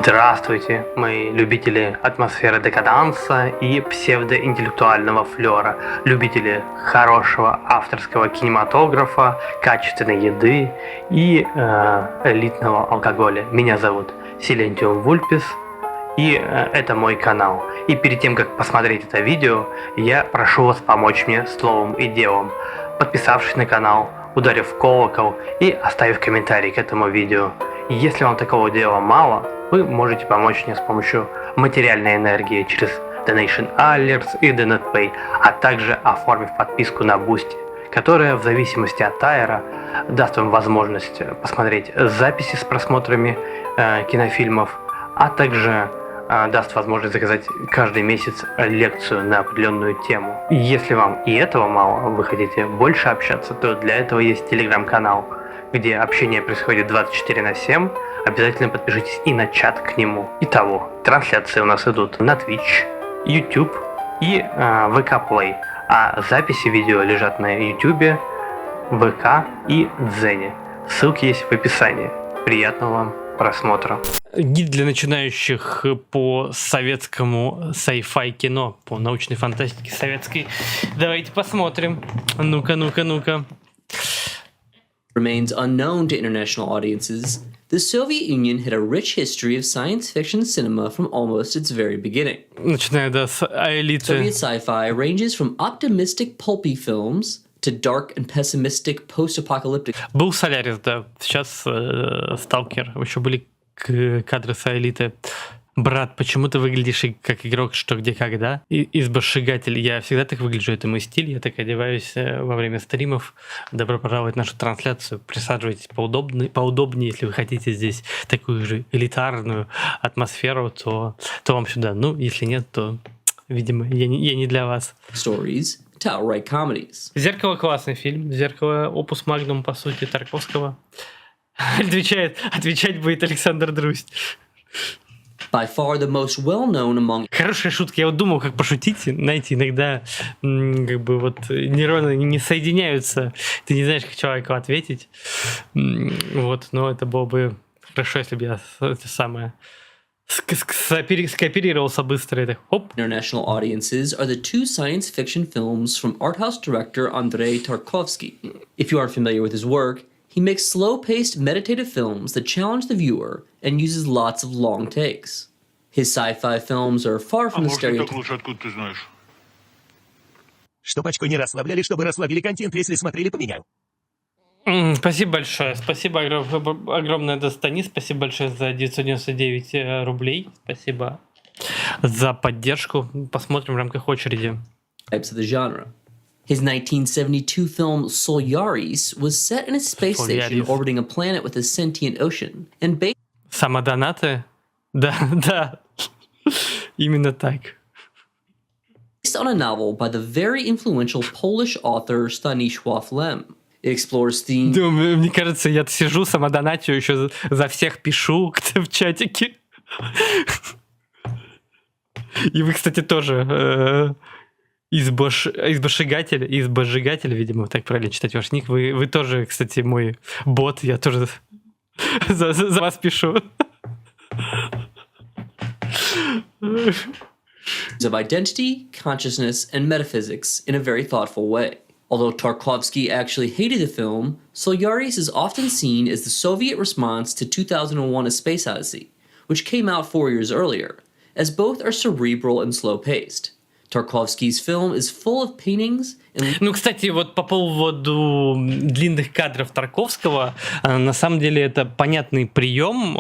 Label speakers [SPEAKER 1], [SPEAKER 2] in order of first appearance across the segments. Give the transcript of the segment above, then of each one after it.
[SPEAKER 1] Здравствуйте, мои любители атмосферы декаданса и псевдоинтеллектуального флера, любители хорошего авторского кинематографа, качественной еды и элитного алкоголя. Меня зовут silentium.vulpes, и это мой канал. И перед тем, как посмотреть это видео, я прошу вас помочь мне словом и делом, подписавшись на канал, ударив в колокол и оставив комментарий к этому видео. И если вам такого дела мало, вы можете помочь мне с помощью материальной энергии через Donation Alerts и DonatPay, а также оформив подписку на Boosty, которая в зависимости от тайра даст вам возможность посмотреть записи с просмотрами кинофильмов, а также даст возможность заказать каждый месяц лекцию на определенную тему. И если вам и этого мало, вы хотите больше общаться, то для этого есть телеграм-канал, где общение происходит 24/7. Обязательно подпишитесь и на чат к нему. Итого, трансляции у нас идут на Twitch, YouTube и VK Play, а записи видео лежат на YouTube, ВК и Дзене. Ссылки есть в описании. Приятного вам просмотра.
[SPEAKER 2] Гид для начинающих по советскому sci-fi кино, по научной фантастике советской. Давайте посмотрим. Ну-ка.
[SPEAKER 3] Remains unknown to international audiences, the Soviet Union had a rich history of science fiction cinema from almost its very beginning.
[SPEAKER 2] Начиная с элиты.
[SPEAKER 3] Soviet sci-fi ranges from optimistic pulpy films to dark and pessimistic post-apocalyptic.
[SPEAKER 2] Был Солярис, да. Сейчас Сталкер. Еще были кадры с элиты. Брат, почему ты выглядишь как игрок «Что, где, когда»? Избошигатель. Я всегда так выгляжу, это мой стиль. Я так одеваюсь во время стримов. Добро пожаловать в нашу трансляцию. Присаживайтесь поудобнее, если вы хотите здесь такую же элитарную атмосферу, то вам сюда. Ну, если нет, то, видимо, я не для вас.
[SPEAKER 3] Stories to outright comedies.
[SPEAKER 2] «Зеркало» — классный фильм. «Зеркало» — опус магнум, по сути, Тарковского. Отвечать будет Александр Друсть.
[SPEAKER 3] By far the most well-known among...
[SPEAKER 2] Хорошая шутка. Я вот думал, как пошутить. Знаете, иногда как бы вот нейроны не соединяются. Ты не знаешь, как человеку ответить. Вот, но это было бы хорошо, если бы я это самое скооперировался быстро. И так, хоп.
[SPEAKER 3] International audiences are the two science fiction films from art house director Andrei Tarkovsky. If you aren't familiar with his work, he makes slow-paced, meditative films that challenge the viewer and uses lots of long takes. His sci-fi films are far from the stereotypical.
[SPEAKER 4] Лучше откуда ты знаешь?
[SPEAKER 5] Чтоб очко не расслабляли, чтобы расслабили контент, если смотрели, поменял.
[SPEAKER 2] Спасибо большое. Спасибо огромное, Достани. Спасибо большое за 999 рублей. Спасибо за поддержку. Посмотрим в рамках очереди.
[SPEAKER 3] Types of the genre. His 1972 film Solaris was set in a space station orbiting a planet with a sentient ocean and based...
[SPEAKER 2] Самодонаты? Да. Именно так.
[SPEAKER 3] Based on a novel by the very influential Polish author Stanisław Lem. It explores themes...
[SPEAKER 2] Да, мне кажется, я сижу, самодонатию, еще за всех пишу в чатике. И вы, кстати, тоже... Избошигатель, видимо, так правильно читать ваш ник. Вы тоже, кстати, мой бот, я тоже за вас пишу.
[SPEAKER 3] Of identity, consciousness, and metaphysics in a very thoughtful way. Although Tarkovsky actually hated the film, Solaris is often seen as the Soviet response to 2001: A Space Odyssey, which came out 4 years earlier, as both are cerebral and slow-paced. Tarkovsky's film is full of paintings and...
[SPEAKER 2] Ну, кстати, вот по поводу длинных кадров Тарковского, на самом деле это понятный прием.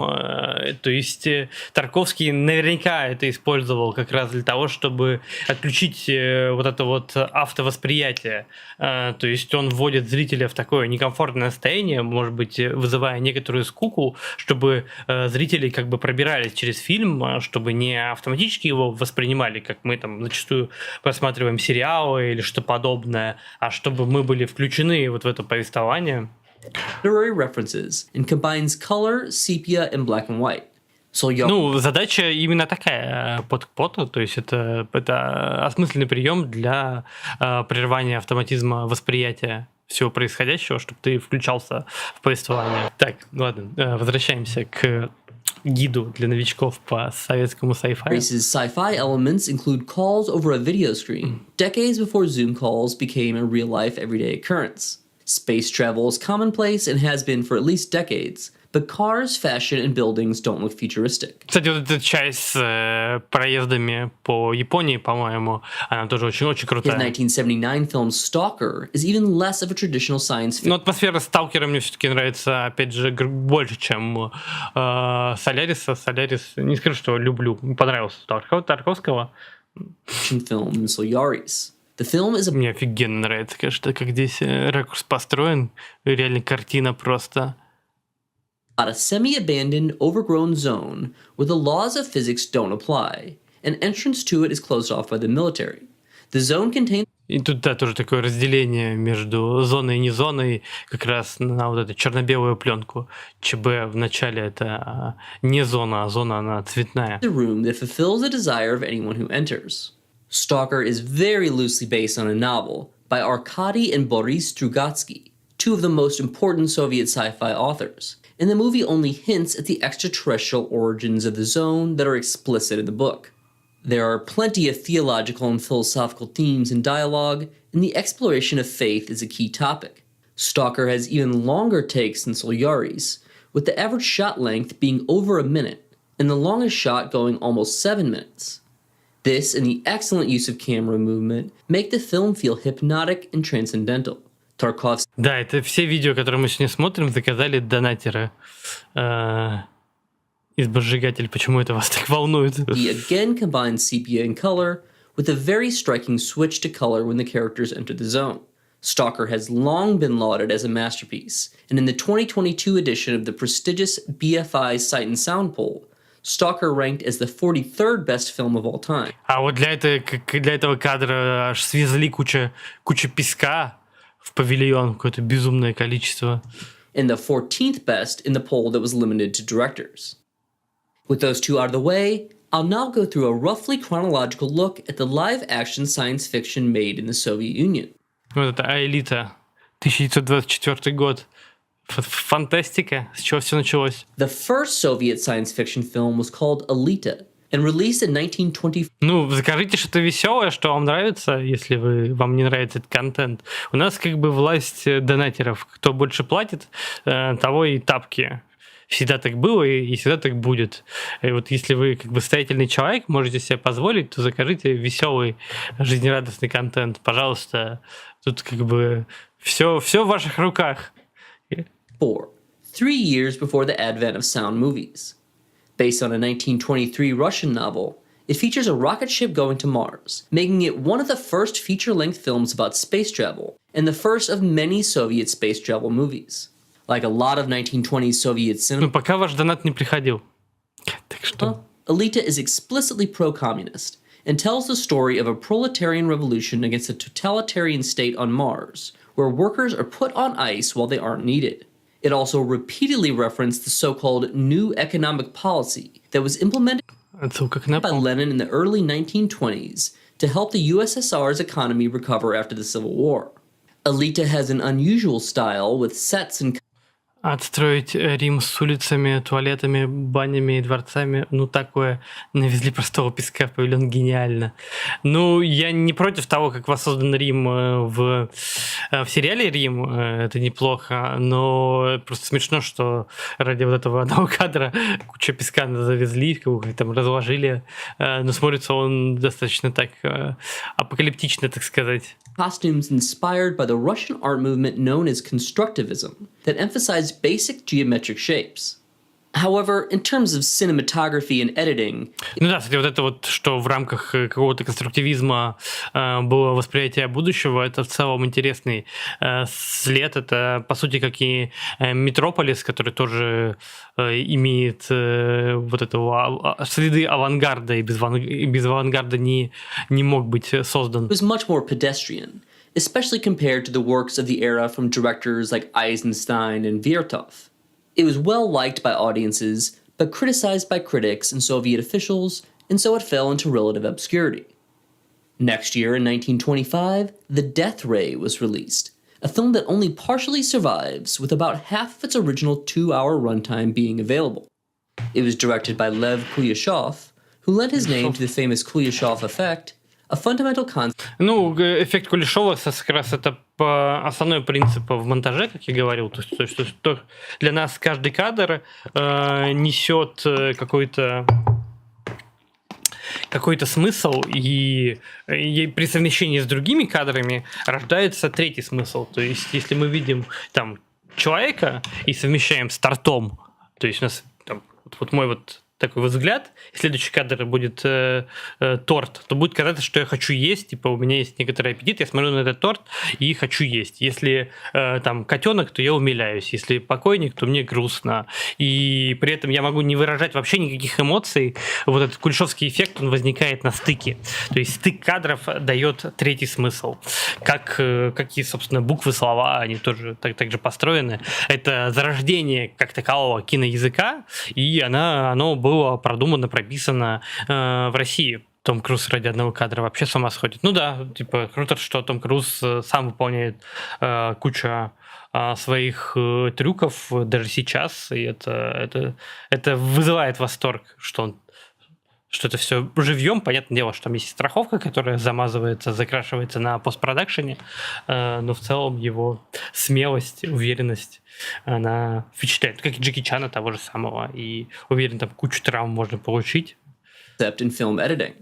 [SPEAKER 2] То есть Тарковский наверняка это использовал как раз для того, чтобы отключить вот это вот автовосприятие. То есть он вводит зрителя в такое некомфортное состояние, может быть, вызывая некоторую скуку, чтобы зрители как бы пробирались через фильм, чтобы не автоматически его воспринимали, как мы там зачастую просматриваем сериалы или что подобное, а чтобы мы были включены вот в это повествование.
[SPEAKER 3] Literary references and combines color, sepia, and black and white.
[SPEAKER 2] Ну, задача именно такая под поту, то есть это осмысленный прием для прерывания автоматизма восприятия всего происходящего, чтобы ты включался в повествование. Так, ладно, возвращаемся к гиду для новичков по советскому sci-fi.
[SPEAKER 3] Race's sci-fi elements include calls over a video screen, decades before Zoom calls became a real-life everyday occurrence. Space travel is commonplace and has been for at least decades, but cars, fashion, and buildings don't look futuristic.
[SPEAKER 2] Кстати, вот эта часть с проездами по Японии, по-моему, она тоже очень-очень
[SPEAKER 3] His
[SPEAKER 2] крутая.
[SPEAKER 3] 1979 film Stalker is even less of a traditional science fiction.
[SPEAKER 2] Но атмосфера Сталкера мне все-таки нравится, опять же, больше, чем Соляриса. Солярис, не скажу, что люблю. Понравился Тарковского.
[SPEAKER 3] Film Solaris. The film is
[SPEAKER 2] Мне офигенно нравится, конечно, как здесь ракурс построен. Реально картина просто...
[SPEAKER 3] about a semi-abandoned, overgrown zone where the laws of physics don't apply, and entrance to it is closed off by the military. The zone contains...
[SPEAKER 2] И тут, да, тоже такое разделение между зоной и не зоной, как раз на вот эту черно-белую пленку. ЧБ в начале это не зона, а зона она цветная.
[SPEAKER 3] a room that fulfills the desire of anyone who enters. Stalker is very loosely based on a novel by Arkady and Boris Strugatsky, two of the most important Soviet sci-fi authors, and the movie only hints at the extraterrestrial origins of the zone that are explicit in the book. There are plenty of theological and philosophical themes in dialogue, and the exploration of faith is a key topic. Stalker has even longer takes than Solaris, with the average shot length being over a minute, and the longest shot going almost 7 minutes. This and the excellent use of camera movement make the film feel hypnotic and transcendental. Tarkovsky
[SPEAKER 2] Да, это все видео, которые мы сегодня смотрим, заказали донатеры из Божигатель. Почему это вас так волнует?
[SPEAKER 3] again combines sepia and color with a very striking switch to color when the characters enter the zone. Stalker has long been lauded as a masterpiece, and in the 2022 edition of the prestigious BFI Sight and Sound poll, Stalker ranked as the 43rd best film of all time.
[SPEAKER 2] А вот для этого кадра аж свезли куча песка в павильон, какое-то безумное количество.
[SPEAKER 3] And the 14th best in the poll that was limited to directors. With those two out of the way, I'll now go through a roughly chronological look at the live-action science fiction made in the Soviet Union.
[SPEAKER 2] Вот это «Аэлита», 1924 год. Фантастика. С чего все началось?
[SPEAKER 3] The first Soviet science fiction film was called Alita and released in 1924.
[SPEAKER 2] Ну, закажите что-то веселое, что вам нравится, если вам не нравится этот контент. У нас как бы власть донатеров. Кто больше платит, того и тапки. Всегда так было и всегда так будет. И вот если вы как бы состоятельный человек, можете себе позволить, то закажите веселый, жизнерадостный контент. Пожалуйста, тут как бы все в ваших руках.
[SPEAKER 3] 3 years before the advent of sound movies. Based on a 1923 Russian novel, it features a rocket ship going to Mars, making it one of the first feature-length films about space travel, and the first of many Soviet space travel movies. Like a lot of 1920s Soviet cinema,
[SPEAKER 2] Ну, пока ваш донат не приходил. Так что...
[SPEAKER 3] Alita is explicitly pro-communist and tells the story of a proletarian revolution against a totalitarian state on Mars, where workers are put on ice while they aren't needed. It also repeatedly referenced the so-called New Economic Policy that was implemented
[SPEAKER 2] Отсылка к НЭПу.
[SPEAKER 3] by Lenin in the early 1920s to help the USSR's economy recover after the Civil War. Alita has an unusual style with sets and
[SPEAKER 2] Отстроить Рим с улицами, туалетами, банями и дворцами. Ну, такое. Навезли простого песка в павильон. Гениально. Ну, я не против того, как воссоздан Рим в сериале «Рим». Это неплохо. Но просто смешно, что ради вот этого одного кадра куча песка завезли, как там разложили. Но смотрится он достаточно так апокалиптично, так сказать.
[SPEAKER 3] costumes inspired by the Russian art movement known as constructivism that emphasized basic geometric shapes. However, in terms of cinematography and editing,
[SPEAKER 2] Ну да, кстати, вот это вот, что в рамках какого-то конструктивизма было восприятие будущего, это в целом интересный след. Это, по сути, как и Метрополис, который тоже имеет вот этого следы авангарда, и без авангарда не мог быть создан.
[SPEAKER 3] it was much more pedestrian, especially compared to the works of the era from directors like Eisenstein and Vertov. It was well liked by audiences, but criticized by critics and Soviet officials, and so it fell into relative obscurity. Next year, in 1925, The Death Ray was released, a film that only partially survives, with about half of its original 2-hour runtime being available. It was directed by Lev Kuleshov, who lent his name to the famous Kuleshov effect, a fundamental concept.
[SPEAKER 2] Ну, эффект Кулешова как раз это основной принцип в монтаже, как я говорил. То есть что для нас каждый кадр несет какой-то смысл, и при совмещении с другими кадрами рождается третий смысл. То есть, если мы видим там человека и совмещаем с тортом, то есть у нас там, вот мой вот такой вот взгляд, и следующий кадр будет торт, то будет казаться, что я хочу есть, типа у меня есть некоторый аппетит, я смотрю на этот торт и хочу есть. Если там котенок, то я умиляюсь, если покойник, то мне грустно. И при этом я могу не выражать вообще никаких эмоций. Вот этот кулешовский эффект, он возникает на стыке. То есть стык кадров дает третий смысл. Как и, собственно, буквы, слова, они тоже так же построены. Это зарождение как такового киноязыка, и оно было продумано, прописано в России. Том Круз ради одного кадра вообще с ума сходит. Ну да, типа круто, что Том Круз сам выполняет кучу своих трюков даже сейчас, и это вызывает восторг, что это все живьем. Понятное дело, что там есть страховка, которая замазывается, закрашивается на постпродакшене, но в целом его смелость, уверенность, она впечатляет. Как и Джеки Чана того же самого. И уверен, там кучу травм можно получить.
[SPEAKER 3] In film editing.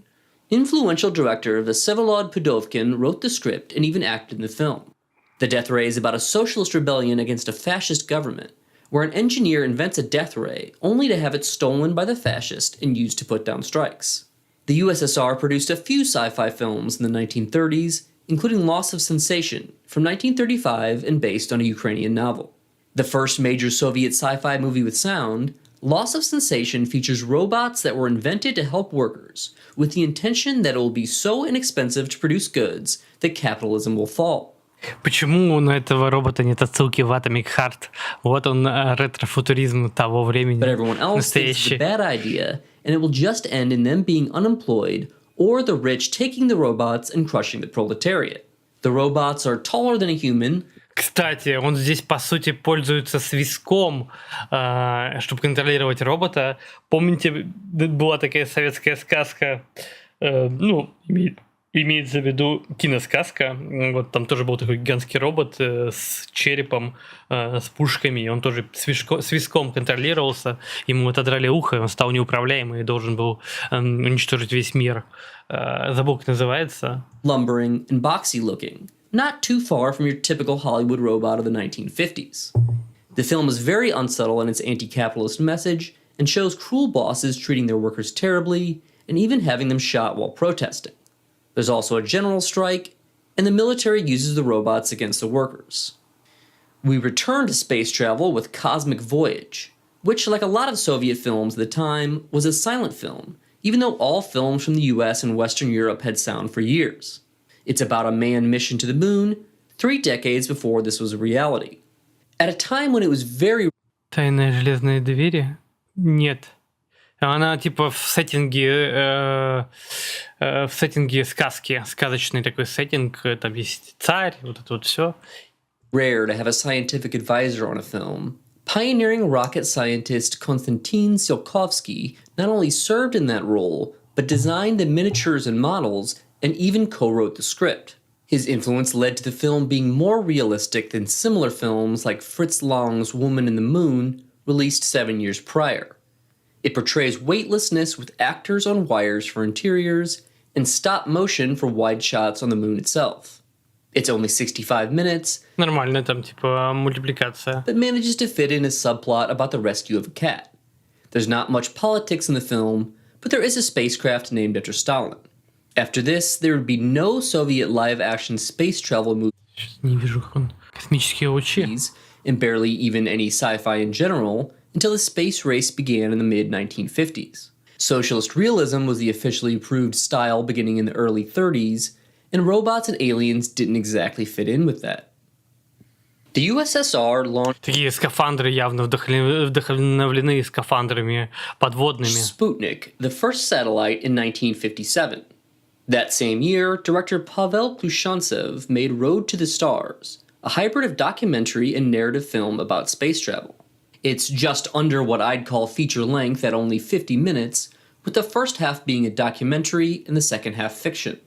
[SPEAKER 3] Influential director Vsevolod Pudovkin wrote the script and even acted in the film. The death ray is about a socialist rebellion against a fascist government, where an engineer invents a death ray only to have it stolen by the fascist and used to put down strikes. The USSR produced a few sci-fi films in the 1930s, including Loss of Sensation from 1935 and based on a Ukrainian novel. The first major Soviet sci-fi movie with sound, Loss of Sensation features robots that were invented to help workers, with the intention that it will be so inexpensive to produce goods that capitalism will fall.
[SPEAKER 2] Почему на этого робота нет отсылки в Atomic Heart? Вот он, ретро-футуризм того времени.
[SPEAKER 3] But everyone else thinks it's a bad idea, and it will just end in them being unemployed, or the rich taking the robots and crushing the proletariat. The robots are taller than a human.
[SPEAKER 2] Кстати, он здесь, по сути, пользуется свистком, чтобы контролировать робота. Помните, была такая советская сказка, имеется в виду киносказка. Вот там тоже был такой гигантский робот с черепом, с пушками, и он тоже свистком контролировался. Ему отодрали ухо, и он стал неуправляемый и должен был уничтожить весь мир. Забыл, как называется.
[SPEAKER 3] Lumbering and boxy looking. Not too far from your typical Hollywood robot of the 1950s. The film is very unsubtle in its anti-capitalist message and shows cruel bosses treating their workers terribly and even having them shot while protesting. There's also a general strike, and the military uses the robots against the workers. We return to space travel with Cosmic Voyage, which, like a lot of Soviet films at the time, was a silent film, even though all films from the US and Western Europe had sound for years. It's about a manned mission to the moon, 3 decades before this was a reality. At a time when it was very...
[SPEAKER 2] Тайные железные двери? Нет. Она типа в сеттинге сказки, сказочный такой сеттинг, там есть царь, вот это вот все.
[SPEAKER 3] Rare to have a scientific advisor on a film. Pioneering rocket scientist Konstantin Tsiolkovsky not only served in that role, but designed the miniatures and models and even co-wrote the script. His influence led to the film being more realistic than similar films like Fritz Lang's Woman in the Moon, released 7 years prior. It portrays weightlessness with actors on wires for interiors and stop motion for wide shots on the moon itself. It's only 65 minutes,
[SPEAKER 2] Нормально, там типа мультипликация.
[SPEAKER 3] but manages to fit in a subplot about the rescue of a cat. There's not much politics in the film, but there is a spacecraft named after Stalin. After this, there would be no Soviet live-action space travel
[SPEAKER 2] Не вижу, космические лучи.
[SPEAKER 3] movies, and barely even any sci-fi in general, until the space race began in the mid-1950s. Socialist realism was the officially approved style beginning in the early 30s, and robots and aliens didn't exactly fit in with that. The USSR launched
[SPEAKER 2] Такие скафандры явно вдохновлены скафандрами подводными.
[SPEAKER 3] Sputnik, the first satellite, in 1957. That same year, director Pavel Klushantsev made Road to the Stars, a hybrid of documentary and narrative film about space travel. It's just under what I'd call feature length at only 50 minutes, with the first half being a documentary and the second half fiction.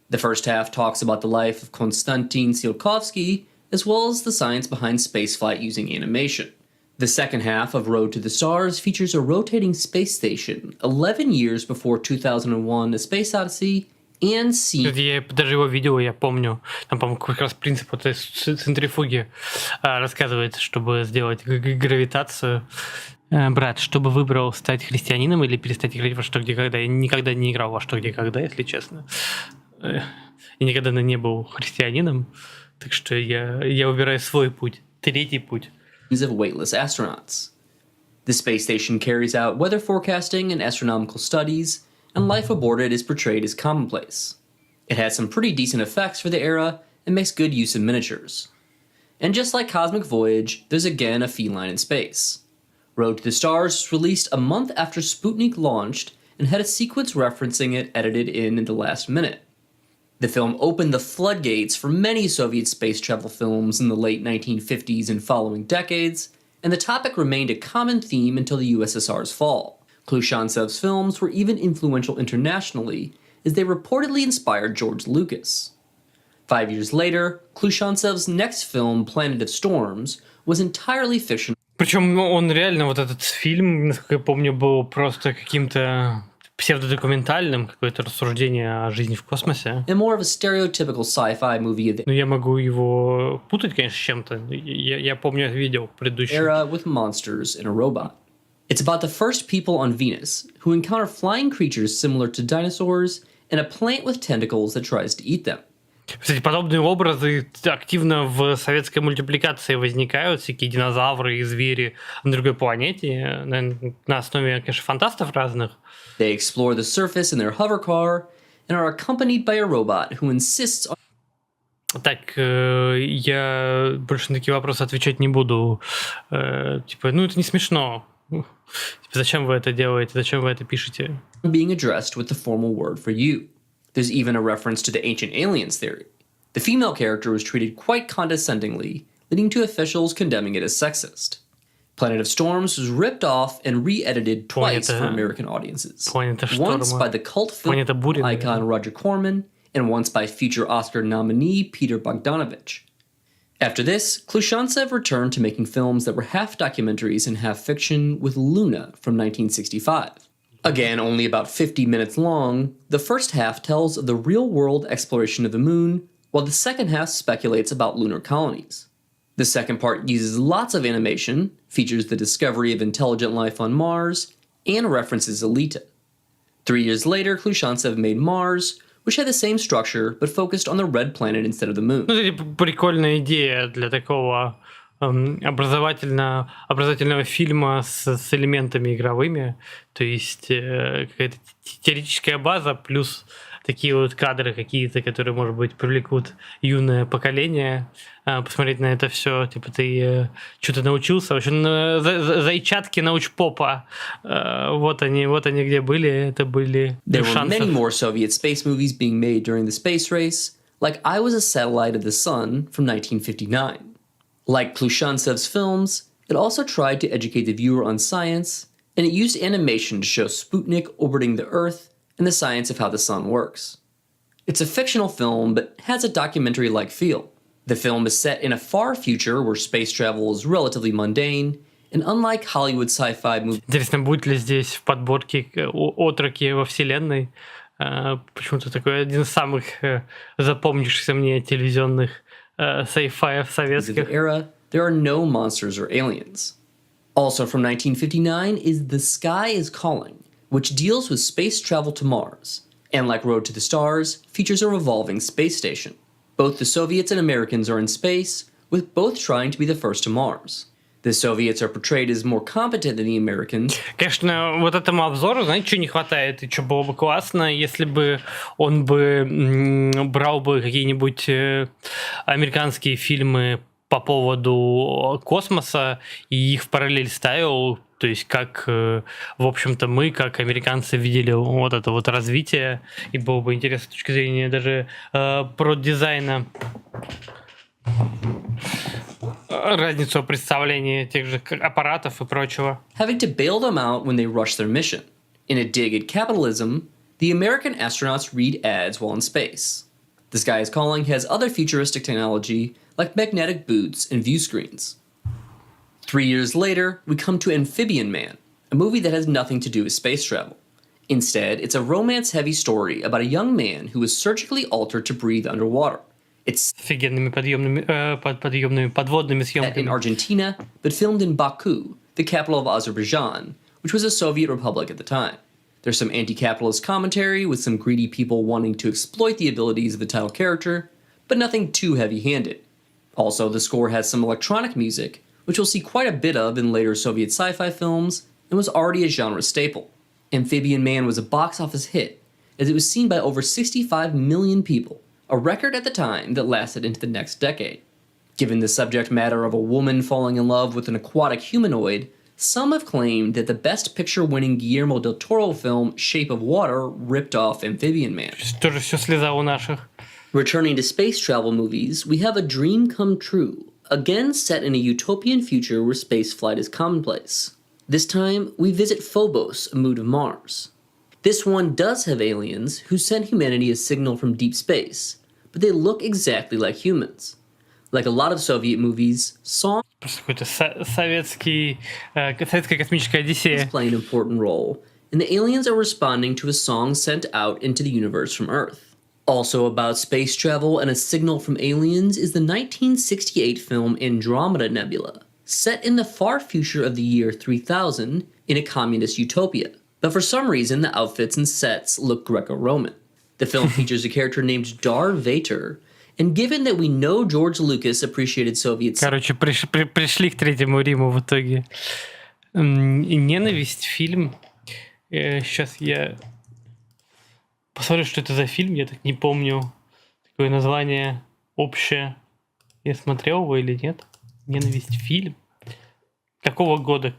[SPEAKER 3] The first half talks about the life of Konstantin Tsiolkovsky, as well as the science behind spaceflight using animation. The second half of Road to the Stars features a rotating space station 11 years before 2001: A Space Odyssey and
[SPEAKER 2] Я даже его видел, я помню. Там, по-моему, как раз принцип вот этой центрифуги рассказывается, чтобы сделать гравитацию. Брат, чтобы выбрал стать христианином или перестать играть во что где когда. Я никогда не играл во что где когда, если честно. И никогда не был христианином. Так что я выбираю свой путь. Третий путь.
[SPEAKER 3] of weightless astronauts. The space station carries out weather forecasting and astronomical studies, and life aboard it is portrayed as commonplace. It has some pretty decent effects for the era and makes good use of miniatures. And just like Cosmic Voyage, there's again a feline in space. Road to the Stars was released a month after Sputnik launched and had a sequence referencing it edited in the last minute. The film opened the floodgates for many Soviet space travel films in the late 1950s and following decades, and the topic remained a common theme until the USSR's fall. Khrushchev's films were even influential internationally, as they reportedly inspired George Lucas. 5 years later, Khrushchev's next film, Planet of Storms, was entirely fictional.
[SPEAKER 2] Причем он реально, вот этот фильм, насколько я помню, был просто каким-то псевдодокументальным, какое-то рассуждение о жизни в космосе.
[SPEAKER 3] And more of a stereotypical sci-fi movie of the
[SPEAKER 2] Ну, я могу его путать, конечно, с чем-то. Я помню, видел предыдущий.
[SPEAKER 3] era with monsters and a robot. It's about the first people on Venus, who encounter flying creatures similar to dinosaurs and a plant with tentacles that tries to eat them.
[SPEAKER 2] Кстати, подобные образы активно в советской мультипликации возникают, всякие динозавры и звери на другой планете, на основе, конечно, фантастов разных.
[SPEAKER 3] They explore the surface in their hover car and are accompanied by a robot who insists on...
[SPEAKER 2] Так, я больше на такие вопросы отвечать не буду. Типа, ну это не смешно. Типа, зачем вы это делаете? Зачем вы это пишете?
[SPEAKER 3] being addressed with the formal word for you. There's even a reference to the ancient aliens theory. The female character was treated quite condescendingly, leading to officials condemning it as sexist. Planet of Storms was ripped off and re-edited twice for American audiences. Once by the cult film icon Roger Corman, and once by future Oscar nominee Peter Bogdanovich. After this, Khrushchev returned to making films that were half documentaries and half fiction with Luna from 1965. Again, only about 50 minutes long, the first half tells of the real-world exploration of the moon, while the second half speculates about lunar colonies. The second part uses lots of animation, features the discovery of intelligent life on Mars, and references Alita. 3 years later, Khrushchev made Mars, which had the same structure, but focused on the red planet instead of the moon.
[SPEAKER 2] Ну, это прикольная идея для такого образовательного фильма с элементами игровыми. То есть какая-то теоретическая база плюс такие вот кадры какие-то, которые, может быть, привлекут юное поколение, посмотреть на это все. Типа ты что-то научился. В общем, зайчатки научпопа. Вот они где были. Это были
[SPEAKER 3] There were many more Soviet space movies being made during the space race, like I Was a Satellite of the Sun from 1959. Like Khrushchev's films, it also tried to educate the viewer on science, and it used animation to show Sputnik orbiting the Earth and the science of how the sun works. It's a fictional film, but has a documentary-like feel. The film is set in a far future where space travel is relatively mundane, and unlike Hollywood sci-fi movies...
[SPEAKER 2] Интересно, будет ли здесь в подборке отроки во вселенной? Почему-то такой один из самых запомнившихся мне телевизионных sci-fi советских.
[SPEAKER 3] Era, there are no monsters or aliens. Also from 1959 is The Sky is Calling, which deals with space travel to Mars, and like Road to the Stars, features a revolving space station. Both the Soviets and Americans are in space, with both trying to be the first to Mars. The Soviets are portrayed as more competent than the Americans.
[SPEAKER 2] Конечно, вот этому обзору, знаете, что не хватает, и что было бы классно, если бы он бы брал бы какие-нибудь американские фильмы по поводу космоса и их в параллель ставил, то есть как, в общем-то, мы, как американцы, видели вот это вот развитие, и было бы интересно с точки зрения даже продизайна разницу представления тех же аппаратов и прочего.
[SPEAKER 3] having to bail them out when they rush their mission. In a dig at capitalism, the American astronauts read ads while in space. The Sky is Calling has other futuristic technology like magnetic boots and view screens. 3 years later, we come to Amphibian Man, a movie that has nothing to do with space travel. Instead, it's a romance-heavy story about a young man who was surgically altered to breathe underwater. It's
[SPEAKER 2] Офигенными подводными
[SPEAKER 3] set in
[SPEAKER 2] съемками.
[SPEAKER 3] Argentina, but filmed in Baku, the capital of Azerbaijan, which was a Soviet republic at the time. There's some anti-capitalist commentary with some greedy people wanting to exploit the abilities of the title character, but nothing too heavy-handed. Also, the score has some electronic music, which we'll see quite a bit of in later Soviet sci-fi films, and was already a genre staple. Amphibian Man was a box office hit, as it was seen by over 65 million people, a record at the time that lasted into the next decade. Given the subject matter of a woman falling in love with an aquatic humanoid, some have claimed that the Best Picture-winning Guillermo del Toro film Shape of Water ripped off Amphibian Man.
[SPEAKER 2] Тоже все слеза у наших.
[SPEAKER 3] Returning to space travel movies, we have A Dream Come True, again set in a utopian future where spaceflight is commonplace. This time, we visit Phobos, a moon of Mars. This one does have aliens who send humanity a signal from deep space, but they look exactly like humans. Like a lot of Soviet movies, songs
[SPEAKER 2] Просто какой-то советская космическая Одиссея.
[SPEAKER 3] play an important role, and the aliens are responding to a song sent out into the universe from Earth. Also about space travel and a signal from aliens is the 1968 film Andromeda Nebula, set in the far future of the year 3000 in a communist utopia. But for some reason, the outfits and sets look Greco-Roman. The film features a character named Dar Vader, and given that we know George Lucas appreciated Soviet
[SPEAKER 2] Короче, пришли к Третьему Риму в итоге. «Ненависть» фильм. Сейчас я посмотрю, что это за фильм. Я так не помню. Такое название общее. Я смотрел его или нет? «Ненависть» фильм. Какого года?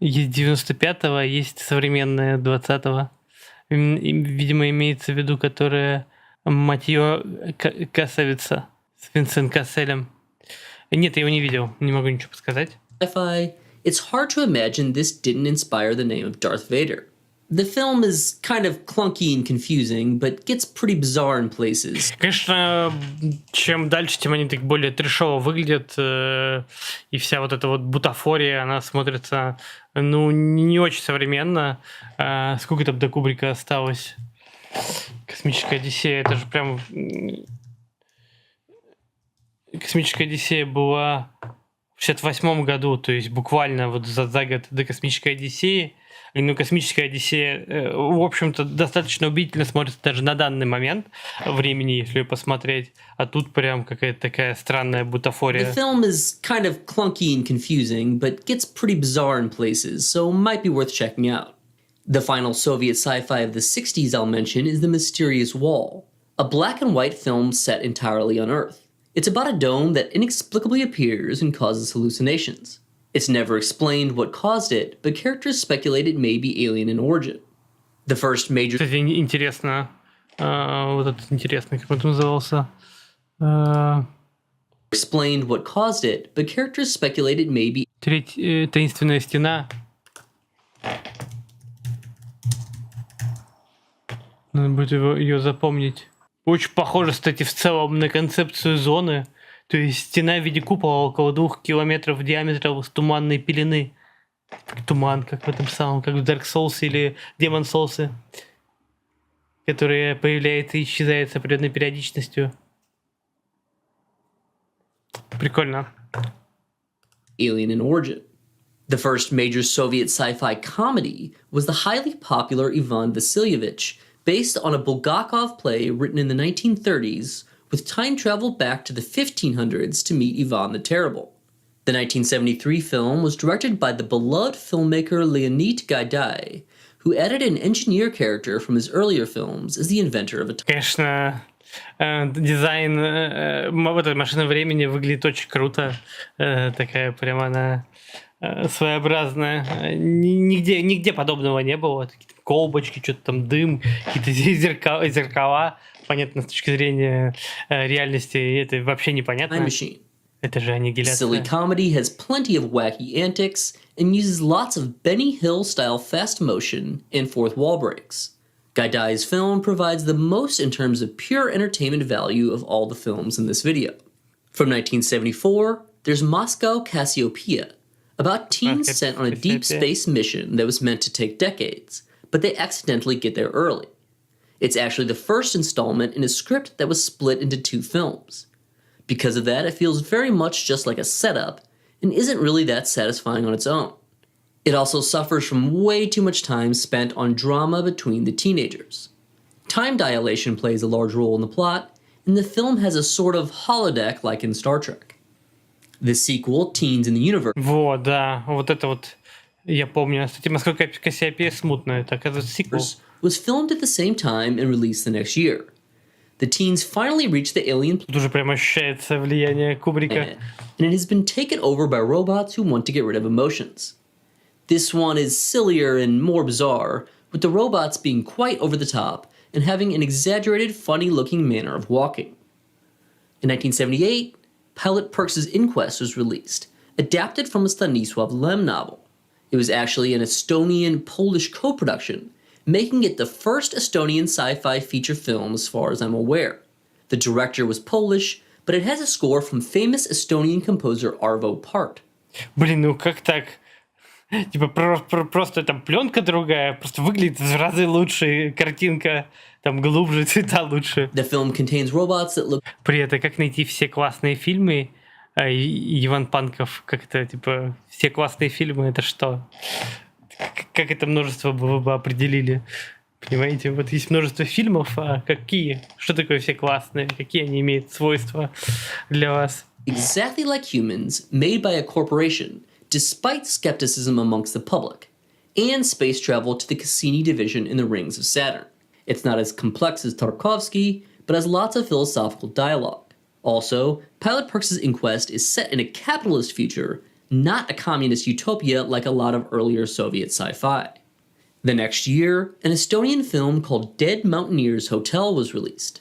[SPEAKER 2] Есть 95-го, есть современное 20-го. Видимо, имеется в виду, которая Матьё Касавица с Винсент Касселем. Нет, я его не видел, не могу ничего подсказать.
[SPEAKER 3] sci-fi, it's hard to imagine this didn't inspire the name of Darth Vader. The film is kind of clunky and confusing, but gets pretty bizarre in places.
[SPEAKER 2] Конечно, чем дальше, тем они так более трешово выглядят, и вся вот эта вот бутафория, она смотрится, ну, не очень современно. Сколько там до Кубрика осталось? Космическая Одиссея, это же прям... Космическая Одиссея была в 68 году, то есть буквально вот за год до Космической Одиссеи. Ну, Космическая Одиссея, в общем-то, достаточно убедительно смотрится даже на данный момент времени, если ее посмотреть. А тут прям какая-то такая странная бутафория.
[SPEAKER 3] The film is kind of clunky and confusing, but gets pretty bizarre in places, so might be worth checking out. The final Soviet sci-fi of the 60s I'll mention is The Mysterious Wall, a black and white film set entirely on Earth. It's about a dome that inexplicably appears and causes hallucinations. It's never explained what caused it, but characters speculate it may be alien in origin. The first major...
[SPEAKER 2] Кстати, интересно. Вот этот интересный, как он назывался?
[SPEAKER 3] Explained what caused it, but characters speculate it may be...
[SPEAKER 2] Таинственная стена. Надо будет ее запомнить. Очень похоже, кстати, в целом на концепцию зоны. То есть стена в виде купола около 2 километров диаметра с туманной пелены. Туман, как в этом самом, как в Dark Souls или Demon Souls, который появляется и исчезает с определенной периодичностью. Прикольно.
[SPEAKER 3] Alien in origin. The first major Soviet sci-fi comedy was the highly popular Ivan Vasilievich, based on a Bulgakov play written in the 1930s with time travel back to the 1500s to meet Ivan the Terrible. The 1973 film was directed by the beloved filmmaker Leonid Gaidai, who added an engineer character from his earlier films as the inventor of a time.
[SPEAKER 2] Конечно, дизайн этой машины времени выглядит очень круто. Такая прям она своеобразная. Нигде подобного не было. Какие-то колбочки, что-то там дым, какие-то зеркала. понятно с точки зрения реальности, это вообще
[SPEAKER 3] Time
[SPEAKER 2] непонятно.
[SPEAKER 3] Machine.
[SPEAKER 2] Это же
[SPEAKER 3] Silly
[SPEAKER 2] аннигиляция.
[SPEAKER 3] comedy has plenty of wacky antics and uses lots of Benny Hill-style fast motion and fourth wall breaks. Gaidai's film provides the most in terms of pure entertainment value of all the films in this video. From 1974, there's Moscow Cassiopeia, about teens sent on a deep space mission that was meant to take decades, but they accidentally get there early. It's actually the first installment in a script that was split into two films. Because of that, it feels very much just like a setup and isn't really that satisfying on its own. It also suffers from way too much time spent on drama between the teenagers. Time dilation plays a large role in the plot, and the film has a sort of holodeck like in Star Trek. The sequel, Teens in the Universe,
[SPEAKER 2] Вот, да, вот это вот я помню. Кстати, насколько Кассиопея смутно, это оказывается сиквел.
[SPEAKER 3] was filmed at the same time and released the next year. The teens finally reach the alien
[SPEAKER 2] Тут уже прям ощущается влияние Кубрика.
[SPEAKER 3] planet, and it has been taken over by robots who want to get rid of emotions. This one is sillier and more bizarre, with the robots being quite over the top and having an exaggerated, funny-looking manner of walking. In 1978, Pilot Perks's Inquest was released, adapted from a Stanisław Lem novel. It was actually an Estonian-Polish co-production, making it the first Estonian sci-fi feature film as far as I'm aware. The director was Polish, but it has a score from famous Estonian composer Arvo Pärt.
[SPEAKER 2] Блин, ну как так? Типа просто там пленка другая, просто выглядит в разы лучше, картинка там глубже, цвета лучше.
[SPEAKER 3] The film contains robots that look
[SPEAKER 2] Привет, а как найти все классные фильмы? Иван Панков, как это, типа, все классные фильмы, это что? Как это множество вы бы определили? Понимаете, вот есть множество фильмов, а какие? Что такое все классные? Какие они имеют свойства для вас?
[SPEAKER 3] exactly like humans, made by a corporation, despite skepticism amongst the public, and space travel to the Cassini division in the rings of Saturn. It's not as complex as Tarkovsky, but has lots of philosophical dialogue. Also, Pilot Perks's Inquest is set in a capitalist future, not a communist utopia like a lot of earlier Soviet sci-fi. The next year, an Estonian film called Dead Mountaineers Hotel was released.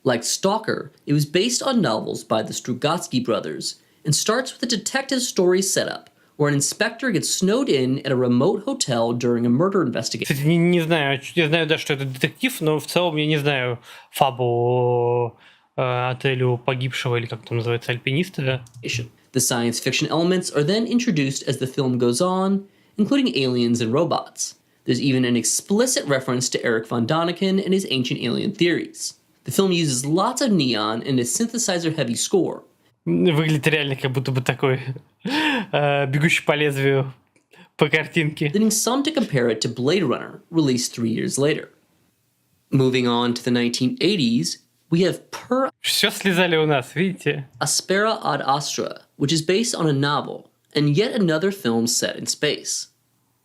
[SPEAKER 3] Like Stalker, it was based on novels by the Strugatsky brothers and starts with a detective story setup where an inspector gets snowed in at a remote hotel during a murder investigation.
[SPEAKER 2] Кстати, не знаю, я знаю, да, что это детектив, но в целом я не знаю фабу отелю погибшего, или как там называется, альпиниста.
[SPEAKER 3] The science fiction elements are then introduced as the film goes on, including aliens and robots. There's even an explicit reference to Eric von Daniken and his ancient alien theories. The film uses lots of neon and a synthesizer-heavy score.
[SPEAKER 2] Выглядит реально как будто бы такой бегущий по лезвию по картинке.
[SPEAKER 3] Leading some to compare it to Blade Runner, released 3 years later. Moving on to the 1980s, we have Per
[SPEAKER 2] Все слезали у нас, видите?
[SPEAKER 3] Aspera ad Astra, which is based on a novel, and yet another film set in space.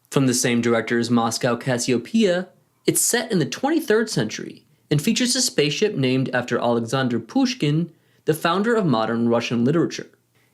[SPEAKER 3] From the same director as Moscow Cassiopeia, it's set in the 23rd century and features a spaceship named after Alexander Pushkin, the founder of modern Russian literature.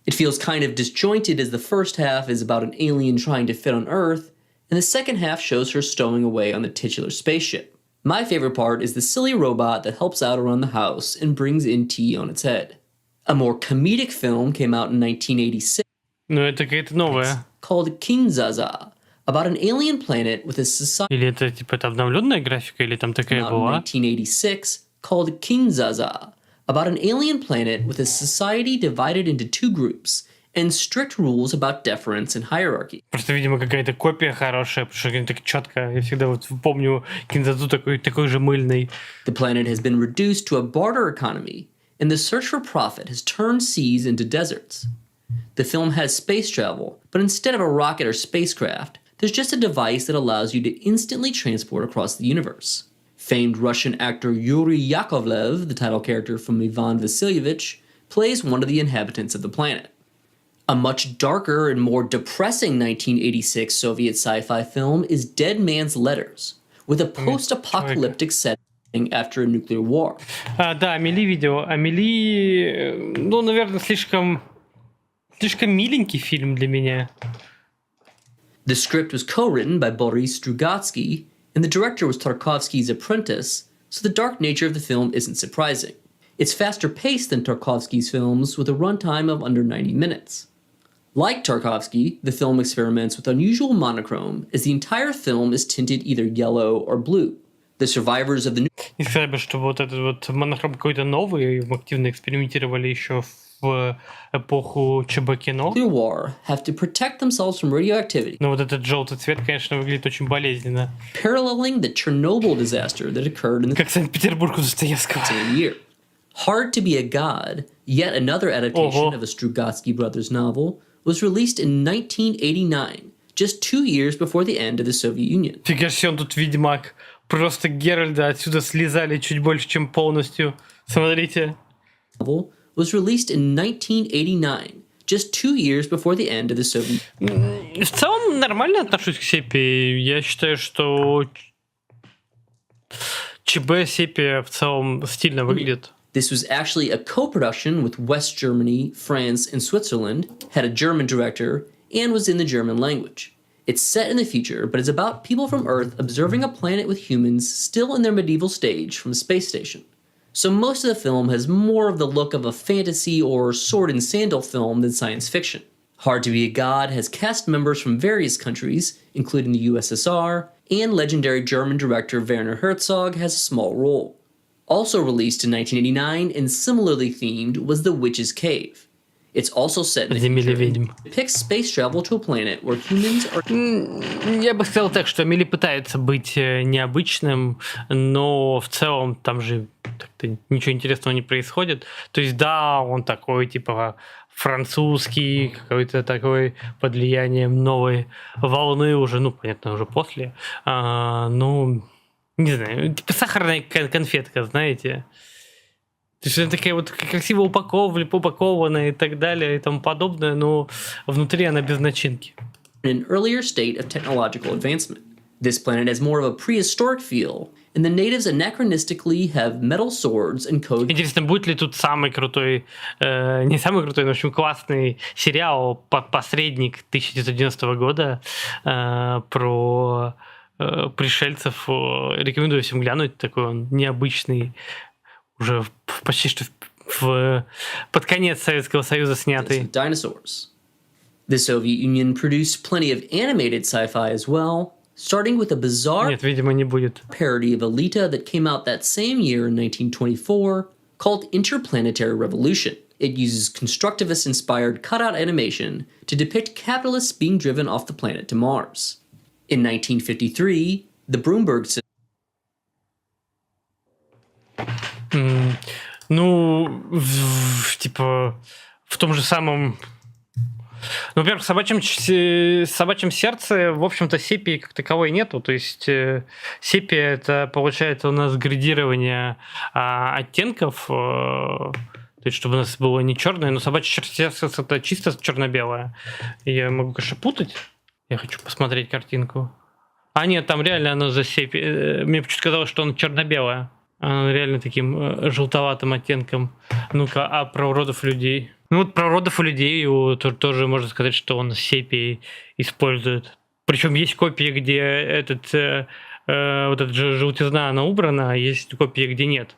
[SPEAKER 3] It feels kind of disjointed as the first half is about an alien trying to fit on Earth, and the second half shows her stowing away on the titular spaceship. My favorite part is the silly robot that helps out around the house and brings in tea on its head. A more comedic film came out in 1986
[SPEAKER 2] Ну, это какая-то новая.
[SPEAKER 3] called Kinzaza, about an alien planet with a society
[SPEAKER 2] Или это, типа, это обновленная графика, или там такая
[SPEAKER 3] out in
[SPEAKER 2] была?
[SPEAKER 3] 1986 called Kinzaza, about an alien planet with a society divided into two groups and strict rules about deference and hierarchy.
[SPEAKER 2] Просто, видимо, какая-то копия хорошая, потому что так четко. Я всегда вот помню Кинзадзу такой же мыльный.
[SPEAKER 3] The planet has been reduced to a barter economy, and the search for profit has turned seas into deserts. The film has space travel, but instead of a rocket or spacecraft, there's just a device that allows you to instantly transport across the universe. Famed Russian actor Yuri Yakovlev, the title character from Ivan Vasilievich, plays one of the inhabitants of the planet. A much darker and more depressing 1986 Soviet sci-fi film is Dead Man's Letters, with a post-apocalyptic setting after a nuclear war.
[SPEAKER 2] Да, Амели видео. Амели, ну, наверное, слишком миленький фильм для меня.
[SPEAKER 3] The script was co-written by Boris Strugatsky, and the director was Tarkovsky's apprentice, so the dark nature of the film isn't surprising. It's faster paced than Tarkovsky's films with a runtime of under 90 minutes. Like Tarkovsky, the film experiments with unusual monochrome as the entire film is tinted either yellow or blue. The survivors of the
[SPEAKER 2] И сказали бы, что вот этот вот монохром какой-то новый, активно экспериментировали еще в эпоху ЧБ кино.
[SPEAKER 3] nuclear war have to protect themselves from radioactivity,
[SPEAKER 2] Но вот этот желтый цвет, конечно, выглядит очень болезненно.
[SPEAKER 3] paralleling the Chernobyl disaster that occurred in the
[SPEAKER 2] Как Санкт-Петербург у Достоевского.
[SPEAKER 3] same year. Hard to be a God, yet another adaptation of a Strugatsky Brothers novel, was released in 1989, just 2 years before the end of the Soviet Union.
[SPEAKER 2] Фига себе, он тут ведьмак. Просто Геральда отсюда слезали чуть больше, чем полностью. Смотрите.
[SPEAKER 3] Novel was released in 1989, just 2 years before the end of the Soviet Union.
[SPEAKER 2] В целом нормально отношусь к сепии. Я считаю, что ЧБ сепия в целом стильно выглядит.
[SPEAKER 3] This was actually a co-production with West Germany, France, and Switzerland, had a German director, and was in the German language. It's set in the future, but it's about people from Earth observing a planet with humans still in their medieval stage from a space station. So most of the film has more of the look of a fantasy or sword and sandal film than science fiction. Hard to Be a God has cast members from various countries, including the USSR, and legendary German director Werner Herzog has a small role. Also released in 1989 and similarly themed was The Witch's Cave. It's also set in the
[SPEAKER 2] Земля
[SPEAKER 3] future
[SPEAKER 2] ведьм.
[SPEAKER 3] and depicts space travel to a planet where humans are
[SPEAKER 2] Я бы сказал так, что Амели пытается быть необычным, но в целом там же как-то ничего интересного не происходит. То есть да, он такой типа французский, какой-то такой под влиянием новой волны уже, ну, понятно, уже после. Ну, не знаю, типа сахарная конфетка, знаете. То есть она такая вот красиво упакованная и так далее и тому подобное, но внутри она без начинки.
[SPEAKER 3] in an earlier state of technological advancement. This planet has more of a prehistoric feel, and the natives anachronistically have metal swords and code.
[SPEAKER 2] Интересно, будет ли тут самый крутой, не самый крутой, но в общем классный сериал «Посредник» 1990 года про пришельцев. Рекомендую всем глянуть. Такой он необычный, уже почти что под конец Советского Союза снятый.
[SPEAKER 3] Dinosaurs. The Soviet Union produced plenty of animated sci-fi as well, starting with a bizarre
[SPEAKER 2] Нет, видимо, не будет.
[SPEAKER 3] parody of Alita that came out that same year in 1924 called Interplanetary Revolution. It uses constructivist-inspired cutout animation to depict capitalists being driven off the planet to Mars. In 1953, the Bloomberg system
[SPEAKER 2] Ну, типа, в том же самом... Ну, во-первых, в собачьем сердце, в общем-то, сепии как таковой нету. То есть сепия — это, получается, у нас градирование оттенков, то есть чтобы у нас было не черное, но собачье сердце — это чисто черно-белое. Я могу, конечно, путать. Я хочу посмотреть картинку. А нет, там реально оно за сепией. Мне почему-то казалось, что оно черно-белое. Оно реально таким желтоватым оттенком. Ну-ка, а про уродов людей? Ну вот про уродов и людей тоже можно сказать, что он сепией использует. Причем есть копии, где вот эта желтизна, она убрана, а есть копии, где нет.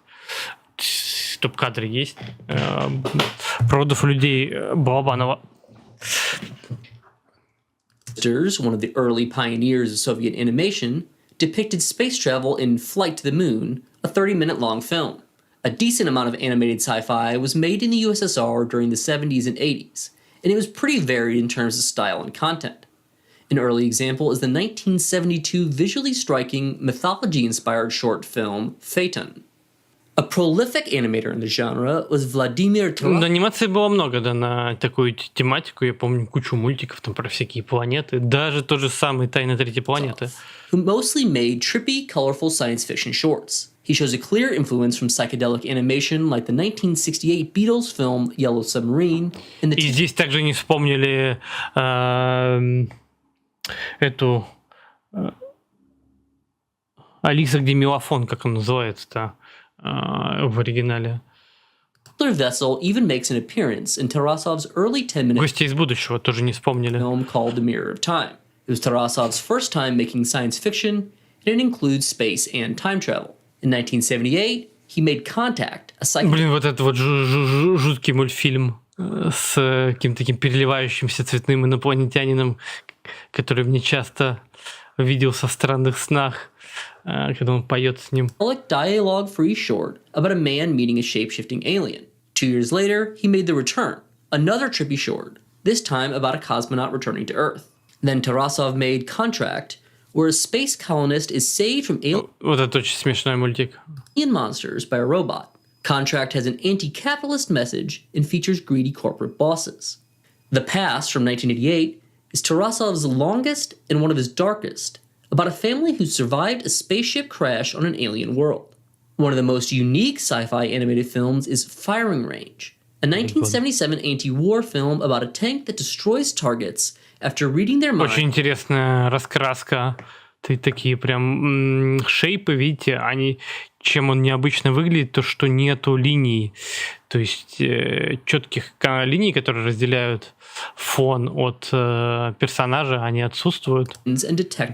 [SPEAKER 2] Топ-кадры есть. Про уродов и людей Балабанова.
[SPEAKER 3] one of the early pioneers of Soviet animation, depicted space travel in Flight to the Moon, a 30-minute long film. A decent amount of animated sci-fi was made in the USSR during the 70s and 80s, and it was pretty varied in terms of style and content. An early example is the 1972 visually striking, mythology-inspired short film Phaeton. A prolific animator in the genre was Vladimir Tarasov.
[SPEAKER 2] Анимации было много, да, на такую тематику. Я помню кучу мультиков там про всякие планеты. Даже тот же самый «Тайна третьей планеты».
[SPEAKER 3] Who mostly made trippy, colorful science fiction shorts. He shows a clear influence from psychedelic animation like the 1968 Beatles film Yellow Submarine.
[SPEAKER 2] И здесь также не вспомнили эту Алиса, где мелофон, как он называется-то в оригинале.
[SPEAKER 3] Vessel even makes an appearance in Tarasov's early 10-minute
[SPEAKER 2] Гости из будущего тоже не вспомнили.
[SPEAKER 3] film called The Mirror of Time. It was Tarasov's first time making science fiction, and it includes space and time travel. In 1978, he made Contact, a
[SPEAKER 2] Блин, вот это вот жуткий мультфильм с каким-то таким переливающимся цветным инопланетянином, который мне часто виделся в странных снах, когда он поет с ним.
[SPEAKER 3] dialogue-free short about a man meeting a shape-shifting alien. 2 years later, he made The Return, another trippy short, this time about a cosmonaut returning to Earth. Then Tarasov made Contract, where a space colonist is saved from
[SPEAKER 2] Вот это очень смешной мультик.
[SPEAKER 3] alien monsters by a robot. Contract has an anti-capitalist message and features greedy corporate bosses. The Past from 1988 is Tarasov's longest and one of his darkest, about a family who survived a spaceship crash on an alien world. One of the most unique sci-fi animated films is Firing Range, a 1977 anti-war film about a tank that destroys targets after reading their minds.
[SPEAKER 2] Очень интересная раскраска. Такие прям шейпы, видите, они, чем он необычно выглядит, то что нету линий, то есть четких линий, которые разделяют фон от персонажа, они отсутствуют,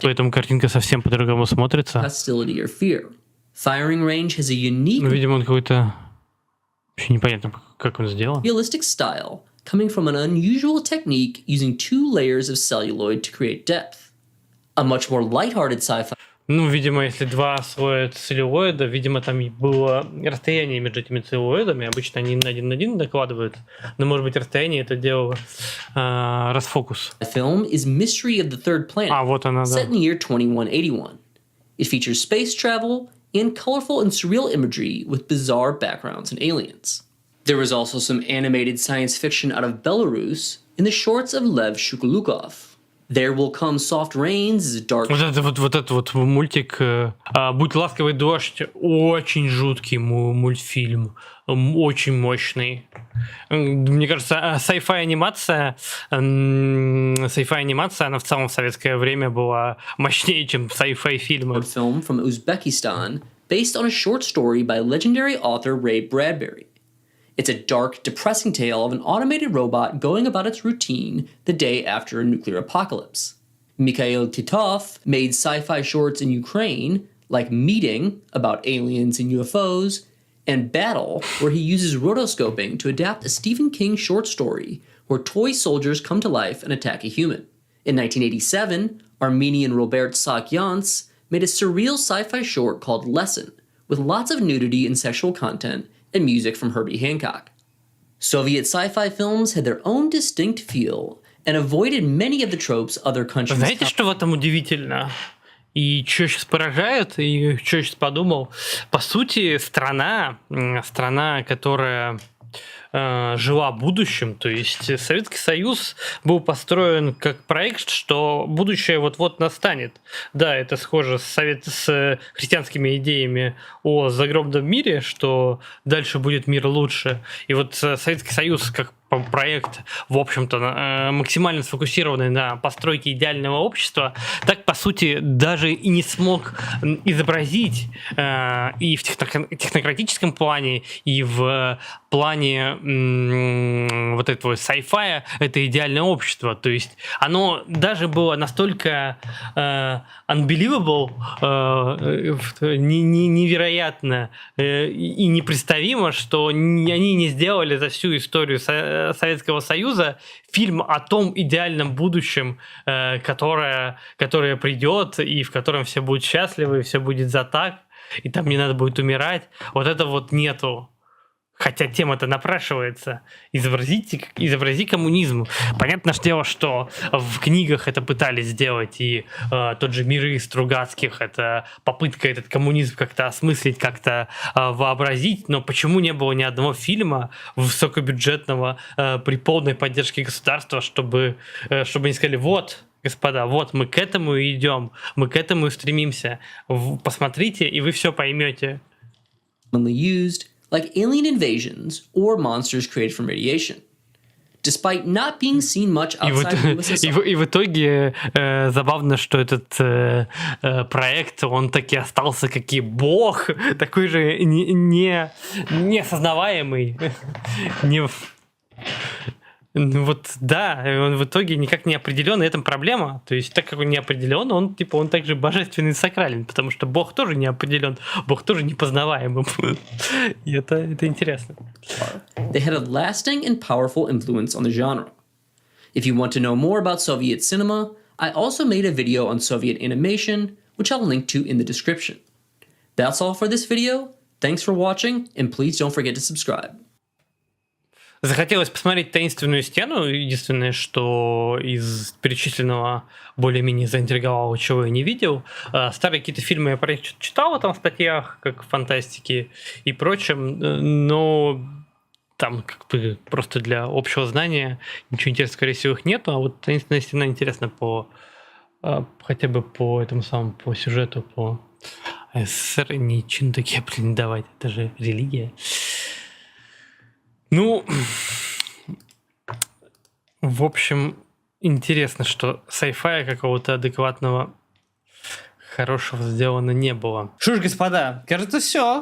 [SPEAKER 2] поэтому картинка совсем по-другому смотрится.
[SPEAKER 3] Hostility or fear. Firing Range has a unique,
[SPEAKER 2] Ну, видимо, он какой-то вообще непонятно, как он сделан.
[SPEAKER 3] realistic style, coming from an unusual technique using 2 layers of celluloid to create depth. A much more lighthearted sci-fi
[SPEAKER 2] Ну, видимо, если 2 слоя целлюлоида, видимо, там и было расстояние между этими целлюлоидами. Обычно они один на один накладывают, но, может быть, расстояние это делало расфокус.
[SPEAKER 3] film is Mystery of the Third Planet,
[SPEAKER 2] Вот она, да.
[SPEAKER 3] set in the year 2181. It features space travel and colorful and surreal imagery with bizarre backgrounds and aliens. There was also some animated science fiction out of Belarus in the shorts of Lev Shukulukov. There Will Come Soft Rains is a dark...
[SPEAKER 2] Вот этот мультик «Будь ласковый дождь», очень жуткий мультфильм, очень мощный. Мне кажется, sci-fi анимация, она в целом в советское время была мощнее, чем sci-fi фильмы.
[SPEAKER 3] film from Uzbekistan based on a short story by legendary author Ray Bradbury. It's a dark, depressing tale of an automated robot going about its routine the day after a nuclear apocalypse. Mikhail Titov made sci-fi shorts in Ukraine, like Meeting, about aliens and UFOs, and Battle, where he uses rotoscoping to adapt a Stephen King short story where toy soldiers come to life and attack a human. In 1987, Armenian Robert Sakyants made a surreal sci-fi short called Lesson, with lots of nudity and sexual content, and music from Herbie Hancock. Soviet sci-fi films had their own distinct feel and avoided many of the tropes other countries...
[SPEAKER 2] Знаете, что в этом удивительно? И что сейчас поражает, и что я сейчас подумал? По сути, страна, которая жила будущим, то есть Советский Союз был построен как проект, что будущее вот-вот настанет. Да, это схоже с христианскими идеями о загробном мире, что дальше будет мир лучше. И вот Советский Союз как проект, в общем-то, максимально сфокусированный на постройке идеального общества, так, по сути, даже и не смог изобразить и в технократическом плане, и в плане вот этого sci-fi это идеальное общество. То есть оно даже было настолько unbelievable, невероятно и непредставимо, что они не сделали за всю историю Советского Союза фильм о том идеальном будущем, которое придет, и в котором все будут счастливы, и все будет за так, и там не надо будет умирать. Вот это вот нету. Хотя тема-то напрашивается. Изобрази коммунизм. Понятное дело, что в книгах это пытались сделать, и тот же «Миры» Стругацких, это попытка этот коммунизм как-то осмыслить, как-то вообразить, но почему не было ни одного фильма высокобюджетного при полной поддержке государства, чтобы они сказали: вот, господа, вот мы к этому и идем, мы к этому и стремимся. Посмотрите, и вы все поймете.
[SPEAKER 3] Like alien invasions or monsters created from radiation. Despite not being seen much outside USSR.
[SPEAKER 2] И в итоге забавно, что этот проект, он таки остался как и бог, такой же неосознаваемый, Ну вот да, он в итоге никак не определен, и это проблема. То есть, так как он не определен, он также божественный и сакрален, потому что Бог тоже не определен, Бог тоже непознаваемым. И это интересно.
[SPEAKER 3] They had a lasting and powerful influence on the genre. If you want to know more about Soviet cinema, I also made a video on Soviet animation, which I'll link to in the description. That's all for this video. Thanks for watching, and please don't forget to subscribe.
[SPEAKER 2] Захотелось посмотреть «Таинственную стену». Единственное, что из перечисленного более-менее заинтриговало, чего я не видел. Старые какие-то фильмы я про них читал там в статьях, как фантастики и прочем, но там как бы просто для общего знания ничего интересного, скорее всего, их нету. А вот «Таинственная стена» интересна хотя бы по этому самому, по сюжету, по СССР. Ничего такие, давать, это же религия. Ну, в общем, интересно, что сайфая какого-то адекватного, хорошего сделано не было. Что ж, господа, кажется, все.